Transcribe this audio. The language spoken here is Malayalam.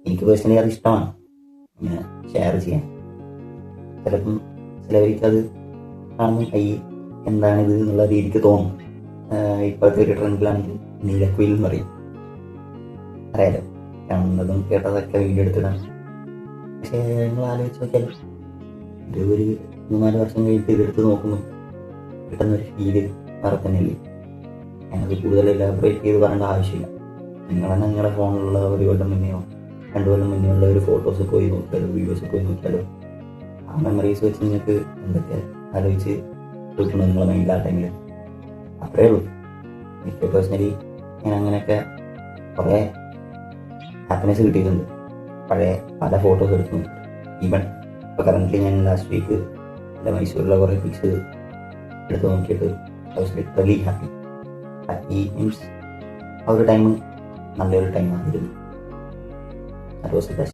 എനിക്ക് പേഴ്സണലി അത് ഇഷ്ടമാണ് ഇങ്ങനെ ഷെയർ ചെയ്യാൻ. ചിലപ്പം ചിലവർക്ക് അത് കാണുമ്പോൾ എന്താണിത് എന്നുള്ള രീതിക്ക് തോന്നും. ഇപ്പോഴത്തെ ഒരു ട്രെൻഡിലാണെങ്കിൽ നീലക്കുയിൽ എന്ന് പറയും, അറിയാലോ, കാണുന്നതും കേട്ടതൊക്കെ വീഡിയോ എടുത്തിടാൻ. പക്ഷേ നിങ്ങൾ ആലോചിച്ച് നോക്കിയാൽ ഇത് ഒരു 3-4 വർഷം കഴിഞ്ഞിട്ട് ഇതെടുത്ത് നോക്കുമ്പോൾ കിട്ടുന്നൊരു ഫീല് വേറെ തന്നെയല്ലേ. ഞാനത് കൂടുതൽ എലാബറേറ്റ് ചെയ്ത് പറയേണ്ട ആവശ്യമില്ല. നിങ്ങൾ തന്നെ നിങ്ങളുടെ ഫോണിലുള്ള 1 കൊല്ലം മുന്നെയോ 2 കൊല്ലം മുന്നേ ഉള്ള ഒരു ഫോട്ടോസ് പോയി നോക്കിയാലോ വീഡിയോസ് പോയി നോക്കിയാലോ ആ മെമ്മറീസ് വെച്ച് നിങ്ങൾക്ക് എന്തൊക്കെ ആലോചിച്ച് കിട്ടണം നിങ്ങളെ മൈൻഡിൽ ആ ടൈമിൽ. അത്രേ ഉള്ളൂ. എനിക്ക് പേഴ്സണലി ഞാൻ അങ്ങനെയൊക്കെ കുറേ ഹാപ്പിനെസ് കിട്ടിയിട്ടുണ്ട് പഴയ പല ഫോട്ടോസ് എടുത്ത് നോക്കിയിട്ട്. ഈവൻ ഇപ്പോൾ കറൻ്റ്ലി ഞാൻ ലാസ്റ്റ് വീക്ക് എൻ്റെ മൈസൂരിലെ കുറേ പിക്സ് എടുത്ത് നോക്കിയിട്ട് I was literally happy. Happy means ആ ഒരു ടൈം നല്ലൊരു ടൈമായിരുന്നു. That was the best.